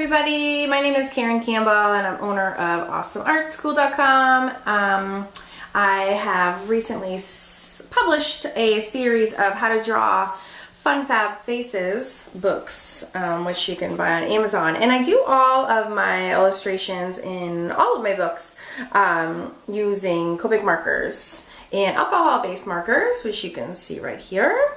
everybody, my name is Karen Campbell and I'm owner of AwesomeArtSchool.com. I have recently published a series of how to draw fun fab faces books, which you can buy on Amazon, and I do all of my illustrations in all of my books using Copic markers and alcohol-based markers, which you can see right here.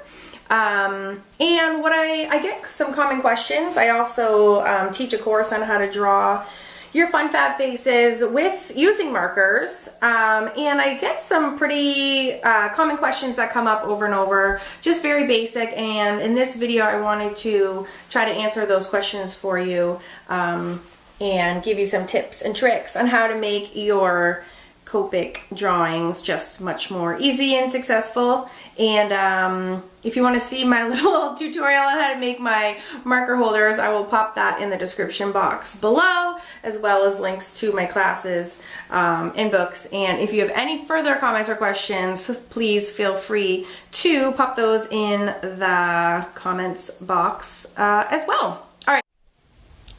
And what I get some common questions. I also teach a course on how to draw your fun fab faces with using markers, and I get some pretty common questions that come up over and over, just very basic, and in this video I wanted to try to answer those questions for you and give you some tips and tricks on how to make your Copic drawings just much more easy and successful. And if you want to see my little tutorial on how to make my marker holders, I will pop that in the description box below, as well as links to my classes and books. And if you have any further comments or questions, please feel free to pop those in the comments box as well.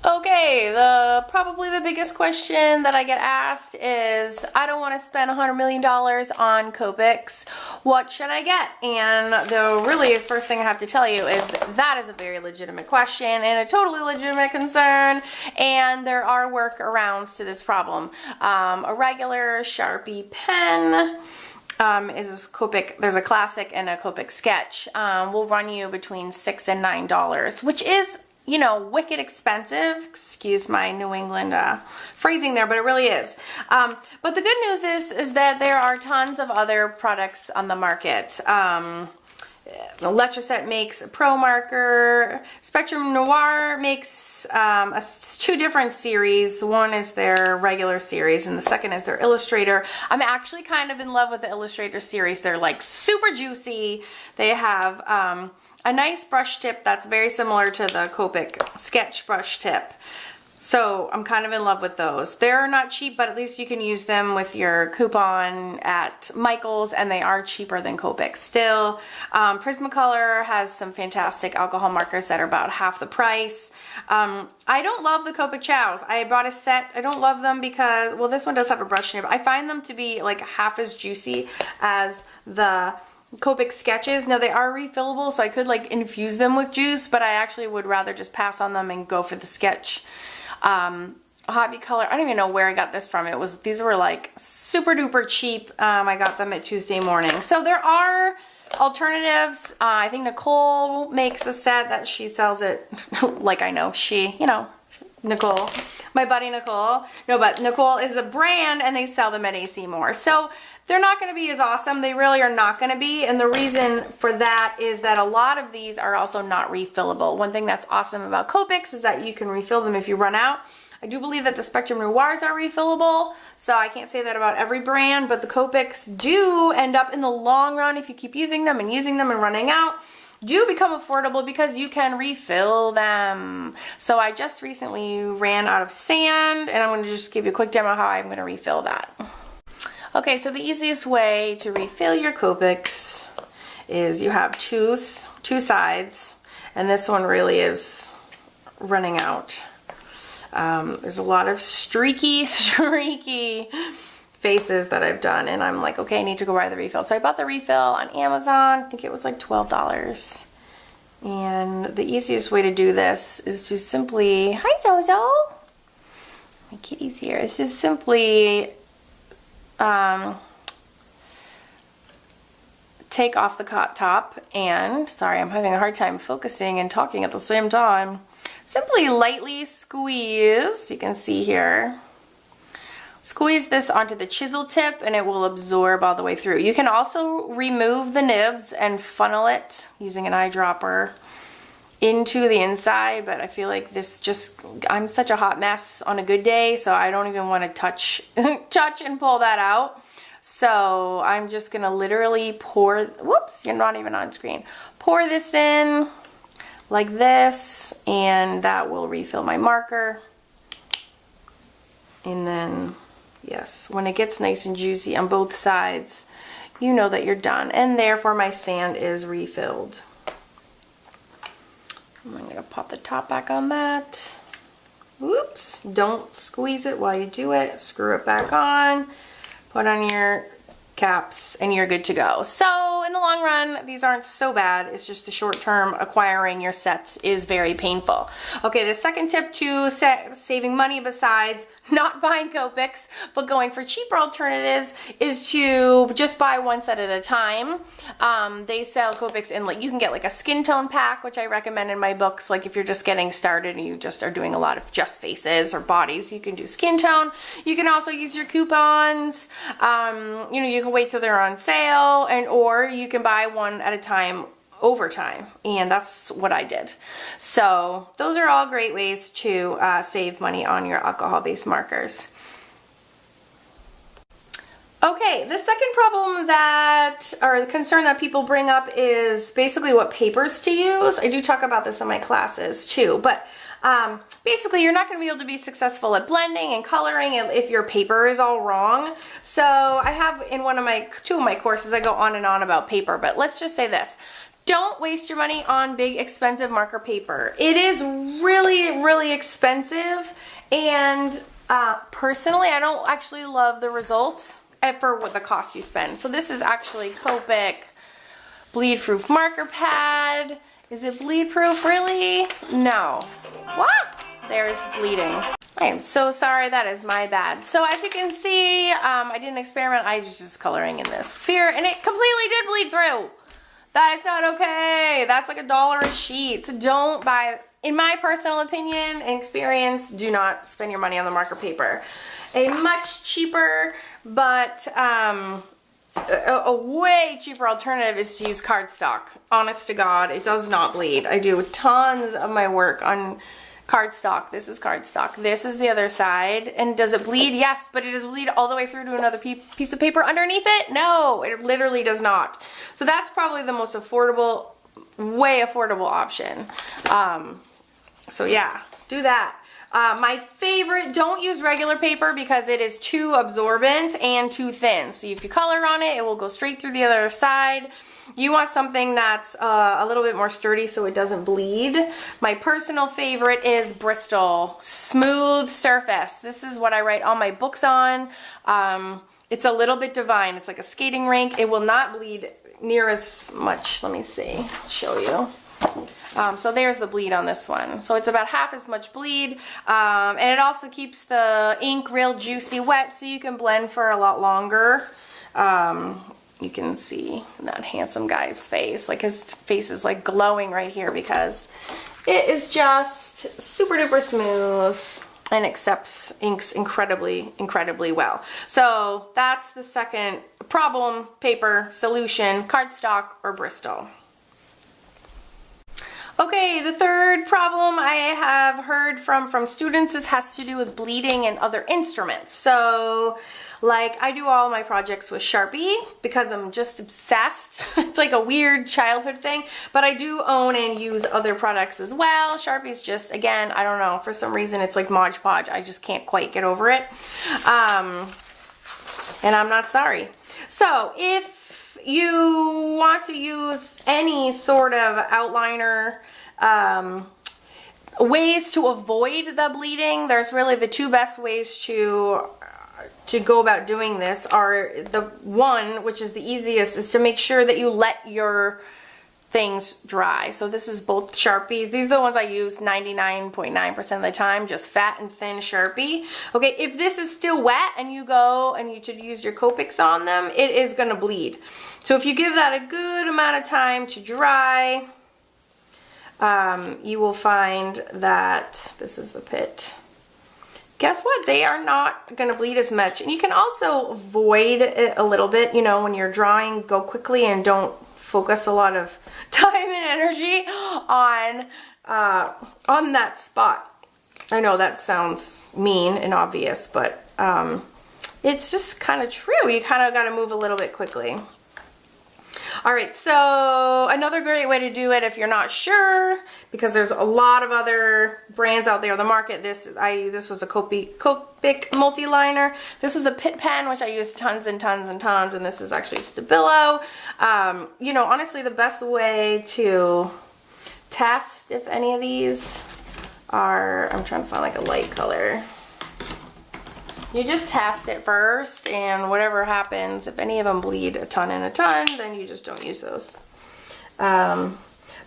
Okay, probably the biggest question that I get asked is, I don't want to spend $100 million on Copics. What should I get? And the really first thing I have to tell you is that is a very legitimate question and a totally legitimate concern, and there are workarounds to this problem. A regular Sharpie pen is Copic. There's a classic and a Copic sketch. Will run you between $6 and $9, which is, you know, wicked expensive. Excuse my New England phrasing there, but it really is. But the good news is that there are tons of other products on the market. Letraset makes a Pro Marker. Spectrum Noir makes two different series. One is their regular series and the second is their Illustrator. I'm actually kind of in love with the Illustrator series. They're like super juicy. They have a nice brush tip that's very similar to the Copic sketch brush tip. So I'm kind of in love with those. They're not cheap, but at least you can use them with your coupon at Michael's, and they are cheaper than Copic still. Prismacolor has some fantastic alcohol markers that are about half the price. I don't love the Copic Chows. I bought a set. I don't love them because, well, this one does have a brush nib. I find them to be like half as juicy as the Copic sketches. Now they are refillable, so I could like infuse them with juice, but I actually would rather just pass on them and go for the sketch. Hobby Color, I don't even know where I got this from. These were like super duper cheap. I got them at Tuesday Morning. So there are alternatives. I think Nicole makes a set that she sells it like, I know she, you know, Nicole, my buddy Nicole. No, but Nicole is a brand and they sell them at AC Moore. So they're not going to be as awesome. They really are not going to be. And the reason for that is that a lot of these are also not refillable. One thing that's awesome about Copics is that you can refill them if you run out. I do believe that the Spectrum Noirs are refillable, so I can't say that about every brand, but the Copics do end up in the long run, if you keep using them and running out, do become affordable because you can refill them. So I just recently ran out of sand, and I'm going to just give you a quick demo how I'm going to refill that. Okay, so the easiest way to refill your Copics is you have two sides, and this one really is running out. There's a lot of streaky faces that I've done, and I'm like, okay, I need to go buy the refill. So I bought the refill on Amazon. I think it was like $12. And the easiest way to do this is to simply, hi Zozo, my kitty's here. It's just simply take off the top and, sorry, I'm having a hard time focusing and talking at the same time. Simply lightly squeeze, you can see here. Squeeze this onto the chisel tip and it will absorb all the way through. You can also remove the nibs and funnel it using an eyedropper into the inside, but I feel like this just, I'm such a hot mess on a good day, so I don't even want to touch and pull that out. So I'm just gonna literally pour, whoops, you're not even on screen. Pour this in like this, and that will refill my marker. And then, yes, when it gets nice and juicy on both sides, you know that you're done, and therefore my sand is refilled. I'm gonna pop the top back on that. Oops, don't squeeze it while you do it. Screw it back on, put on your caps, and you're good to go. So in the long run, these aren't so bad. It's just the short term acquiring your sets is very painful. Okay, the second tip to saving money, besides not buying Copics but going for cheaper alternatives, is to just buy one set at a time. They sell Copics in, like, you can get like a skin tone pack, which I recommend in my books. Like if you're just getting started and you just are doing a lot of just faces or bodies, you can do skin tone. You can also use your coupons. You know, you can wait till they're on sale, and or you can buy one at a time over time, and that's what I did. So those are all great ways to save money on your alcohol-based markers. Okay, the second problem that, or the concern that people bring up, is basically what papers to use. I do talk about this in my classes too, but basically you're not going to be able to be successful at blending and coloring if your paper is all wrong. So I have in two of my courses, I go on and on about paper, but let's just say this. Don't waste your money on big expensive marker paper. It is really, really expensive, and personally I don't actually love the results for what the cost you spend. So this is actually Copic bleed proof marker pad. Is it bleed proof really? No. What? There's bleeding. I am so sorry, that is my bad. So as you can see, I didn't experiment, I was just coloring in this sphere, and it completely did bleed through. That is not okay. That's like $1 a sheet. So don't buy, in my personal opinion and experience, do not spend your money on the marker paper. A much cheaper, but a way cheaper alternative is to use cardstock. Honest to God, it does not bleed. I do tons of my work on cardstock. This is cardstock. This is the other side. And does it bleed? Yes, but it does bleed all the way through to another piece of paper underneath it? No, it literally does not. So that's probably the most affordable, way affordable option. So yeah, do that. My favorite, don't use regular paper because it is too absorbent and too thin. So if you color on it, it will go straight through the other side. You want something that's a little bit more sturdy so it doesn't bleed. My personal favorite is Bristol Smooth Surface. This is what I write all my books on. It's a little bit divine. It's like a skating rink. It will not bleed near as much. Let me see, show you. So there's the bleed on this one. So it's about half as much bleed, and it also keeps the ink real juicy wet, so you can blend for a lot longer. You can see that handsome guy's face, like his face is like glowing right here because it is just super duper smooth and accepts inks incredibly, incredibly well. So that's the second problem, paper, solution, cardstock or Bristol. Okay, the third problem I have heard from students has to do with bleeding and other instruments. So, like, I do all my projects with Sharpie because I'm just obsessed. It's like a weird childhood thing, but I do own and use other products as well. Sharpie's just, again, I don't know, for some reason it's like Mod Podge. I just can't quite get over it. And I'm not sorry. So, if you want to use any sort of outliner, ways to avoid the bleeding, there's really the two best ways to go about doing this are the one, which is the easiest, is to make sure that you let your things dry. So this is both Sharpies. These are the ones I use 99.9% of the time, just fat and thin Sharpie. Okay, if this is still wet and you go and you should use your Copics on them, it is going to bleed. So if you give that a good amount of time to dry, you will find that, this is the pit. Guess what? They are not going to bleed as much. And you can also avoid it a little bit, you know, when you're drawing, go quickly and don't focus a lot of time and energy on that spot. I know that sounds mean and obvious, but it's just kind of true. You kind of got to move a little bit quickly. All right, so another great way to do it if you're not sure, because there's a lot of other brands out there on the market. This was a Copic multi-liner. This is a Pit pen, which I use tons and tons and tons, and this is actually Stabilo. You know, honestly, the best way to test if any of these are, I'm trying to find like a light color. You just test it first, and whatever happens, if any of them bleed a ton and a ton, then you just don't use those.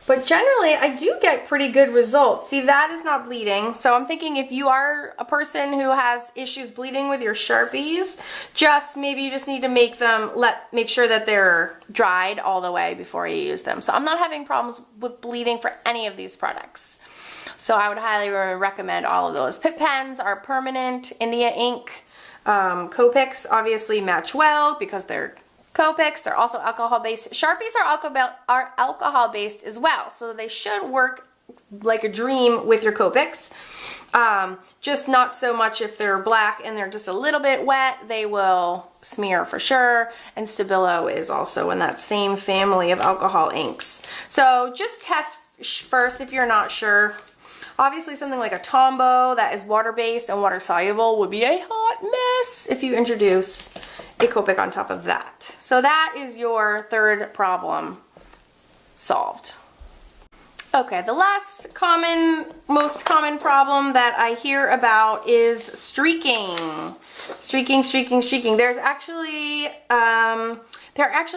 But generally, I do get pretty good results. See, that is not bleeding. So I'm thinking if you are a person who has issues bleeding with your Sharpies, maybe you just need to make sure that they're dried all the way before you use them. So I'm not having problems with bleeding for any of these products. So I would highly recommend all of those. Pip pens are permanent, India ink. Copics obviously match well because they're Copics. They're also alcohol-based. Sharpies are alcohol-based as well, so they should work like a dream with your Copics. Just not so much if they're black and they're just a little bit wet. They will smear for sure. And Stabilo is also in that same family of alcohol inks. So just test first if you're not sure. Obviously something like a Tombow that is water-based and water-soluble would be a hot mess if you introduce a Copic on top of that. So that is your third problem solved. Okay, the last most common problem that I hear about is streaking. Streaking. There actually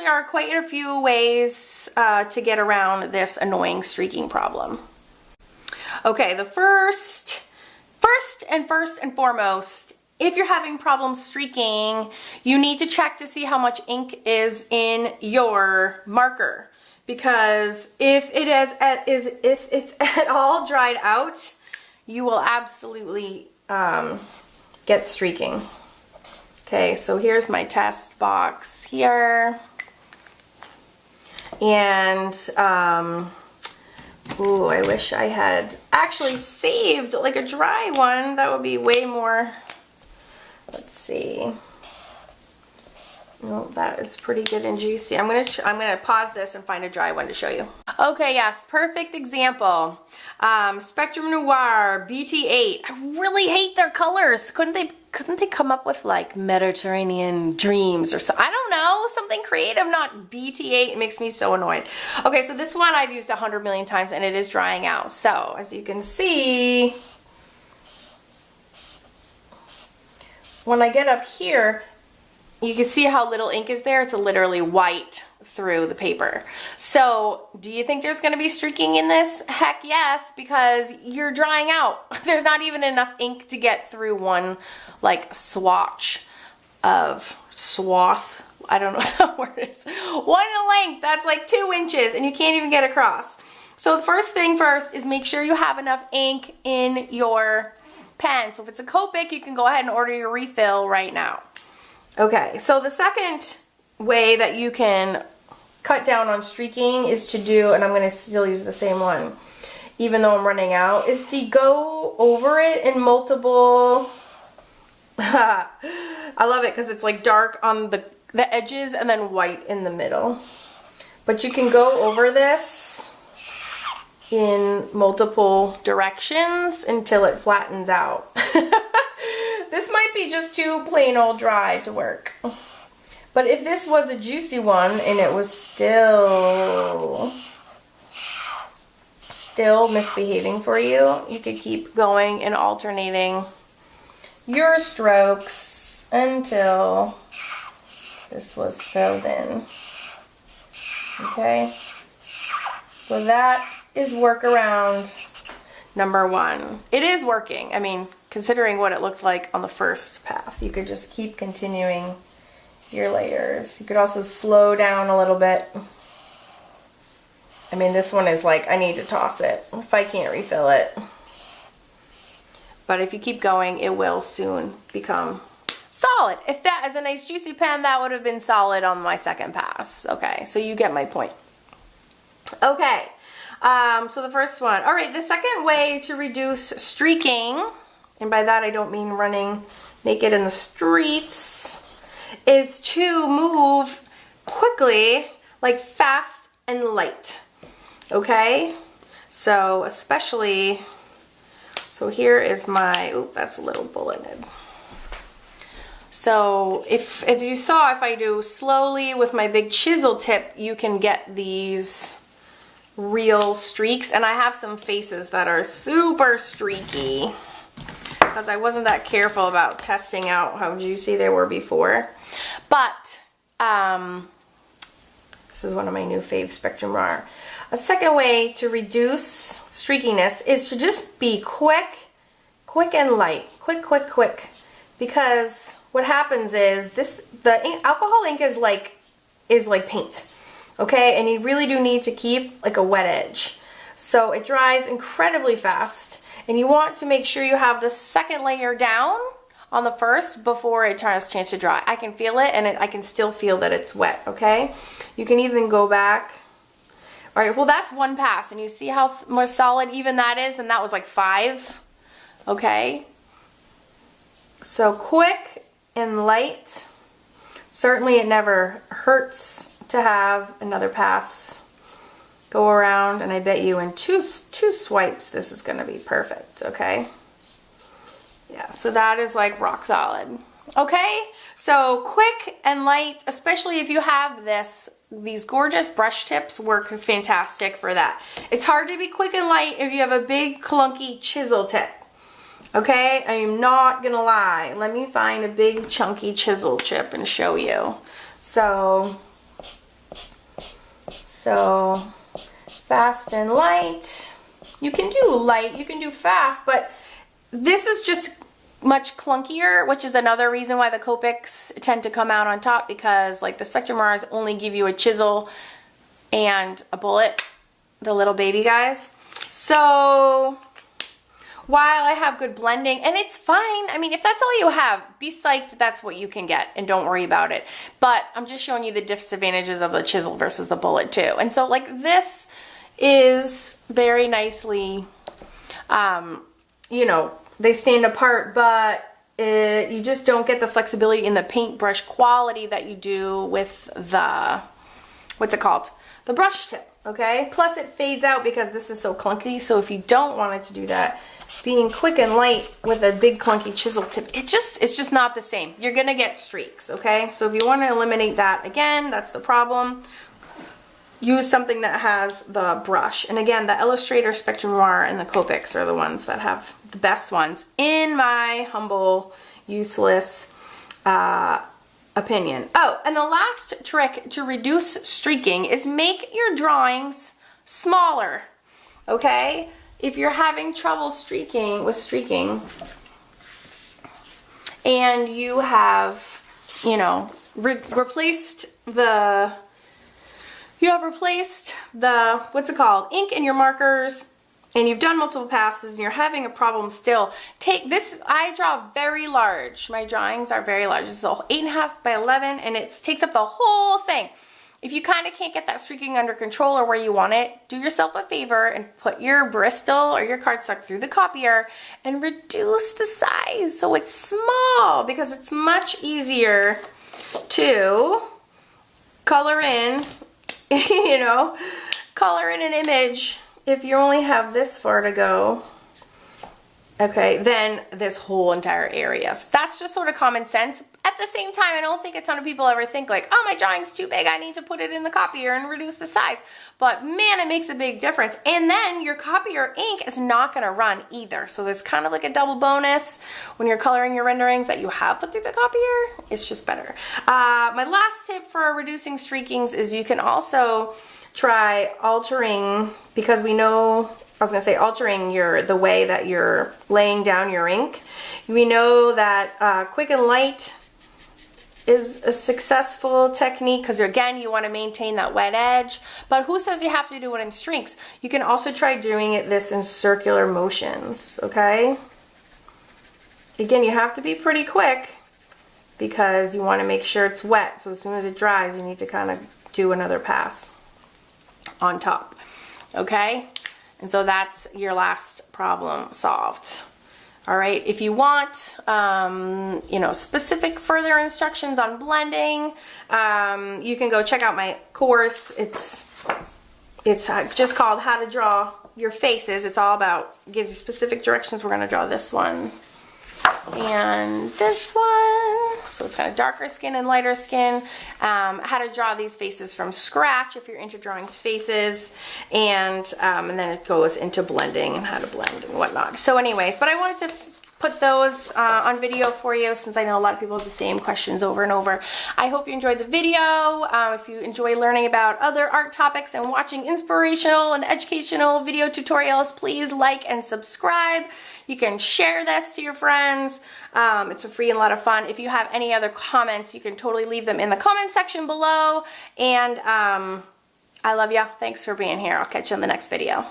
are quite a few ways to get around this annoying streaking problem. Okay, the first and foremost, if you're having problems streaking, you need to check to see how much ink is in your marker. Because if it's at all dried out, you will absolutely get streaking. Okay, so here's my test box here. And ooh, I wish I had actually saved like a dry one. That would be way more. Let's see. No, that is pretty good and juicy. I'm gonna pause this and find a dry one to show you. Okay, yes, perfect example. Spectrum Noir BT8. I really hate their colors. Couldn't they come up with like Mediterranean Dreams or so? I don't know, something creative, not BT8. It makes me so annoyed. Okay, so this one I've used 100 million times and it is drying out. So as you can see, when I get up here, you can see how little ink is there. It's literally white through the paper. So do you think there's gonna be streaking in this? Heck yes, because you're drying out. There's not even enough ink to get through one like swath. I don't know what that word is. One length, that's like 2 inches and you can't even get across. So the first thing first is make sure you have enough ink in your pen. So if it's a Copic, you can go ahead and order your refill right now. Okay, so the second way that you can cut down on streaking is to do, and I'm going to still use the same one, even though I'm running out, is to go over it in multiple, I love it because it's like dark on the edges and then white in the middle. But you can go over this in multiple directions until it flattens out. This might be just too plain old dry to work. But if this was a juicy one and it was still misbehaving for you, you could keep going and alternating your strokes until this was filled in. Okay? So that is workaround number 1. It is working. I mean, considering what it looked like on the first path. You could just keep continuing your layers. You could also slow down a little bit. I mean, this one is like, I need to toss it if I can't refill it. But if you keep going, it will soon become solid. If that is a nice juicy pen, that would have been solid on my second pass. Okay, so you get my point. Okay, so the first one. All right, the second way to reduce streaking, and by that I don't mean running naked in the streets, is to move quickly, like fast and light. Okay? So especially, so here is my, oh, that's a little bulleted. So if you saw, if I do slowly with my big chisel tip, you can get these real streaks, and I have some faces that are super streaky because I wasn't that careful about testing out how juicy they were before. But this is one of my new fave Spectrum Noir. A second way to reduce streakiness is to just be quick and light. Quick. Because what happens is the alcohol ink is like paint. Okay, and you really do need to keep like a wet edge. So it dries incredibly fast, and you want to make sure you have the second layer down on the first before it has a chance to dry. I can feel it, and I can still feel that it's wet, okay? You can even go back. All right, well, that's one pass, and you see how more solid even that is? And that was like 5, okay? So quick and light. Certainly it never hurts to have another pass go around, and I bet you in two swipes this is going to be perfect, okay? Yeah, so that is like rock solid. Okay, so quick and light, especially if you have these gorgeous brush tips work fantastic for that. It's hard to be quick and light if you have a big clunky chisel tip. Okay, I am not gonna lie. Let me find a big chunky chisel chip and show you. So fast and light. You can do light, you can do fast, but this is just much clunkier, which is another reason why the Copics tend to come out on top, because like the Spectrum Noirs only give you a chisel and a bullet, the little baby guys. So while I have good blending, and it's fine, I mean, if that's all you have, be psyched, that's what you can get, and don't worry about it. But I'm just showing you the disadvantages of the chisel versus the bullet too. And so like this is very nicely, you know, they stand apart, but you just don't get the flexibility in the paintbrush quality that you do with the, what's it called? The brush tip, okay? Plus it fades out because this is so clunky, so if you don't want it to do that, being quick and light with a big clunky chisel tip, it's just not the same. You're gonna get streaks, okay? So if you want to eliminate that, again, that's the problem. Use something that has the brush. And again, the Illustrator, Spectrum Noir, and the Copics are the ones that have the best ones, in my humble, useless opinion. Oh, and the last trick to reduce streaking is make your drawings smaller, okay? If you're having trouble streaking, and you have, you know, replaced the what's it called, ink in your markers, and you've done multiple passes and you're having a problem still, take this. I draw very large. My drawings are very large. This is 8.5 by 11, and it takes up the whole thing. If you kind of can't get that streaking under control or where you want it, do yourself a favor and put your Bristol or your cardstock through the copier and reduce the size so it's small, because it's much easier to color in, you know, color in an image if you only have this far to go, okay, then this whole entire area. So that's just sort of common sense. At the same time, I don't think a ton of people ever think like, oh, my drawing's too big, I need to put it in the copier and reduce the size. But man, it makes a big difference. And then your copier ink is not gonna run either. So there's kind of like a double bonus when you're coloring your renderings that you have put through the copier. It's just better. My last tip for reducing streakings is you can also try altering, because we know, I was gonna say altering the way that you're laying down your ink. We know that quick and light is a successful technique, because again, you want to maintain that wet edge, but who says you have to do it in streaks? You can also try doing this in circular motions, okay? Again, you have to be pretty quick because you want to make sure it's wet, so as soon as it dries, you need to kind of do another pass on top, okay? And so that's your last problem solved. All right, if you want, you know, specific further instructions on blending, you can go check out my course. It's just called How to Draw Your Faces. It's all about, gives you specific directions. We're gonna draw this one and this one. So it's kind of darker skin and lighter skin. How to draw these faces from scratch if you're into drawing faces, and then it goes into blending and how to blend and whatnot. So anyways, but I wanted to put those on video for you, since I know a lot of people have the same questions over and over. I hope you enjoyed the video. If you enjoy learning about other art topics and watching inspirational and educational video tutorials, please like and subscribe. You can share this to your friends. It's free and a lot of fun. If you have any other comments, you can totally leave them in the comment section below. And I love you. Thanks for being here. I'll catch you in the next video.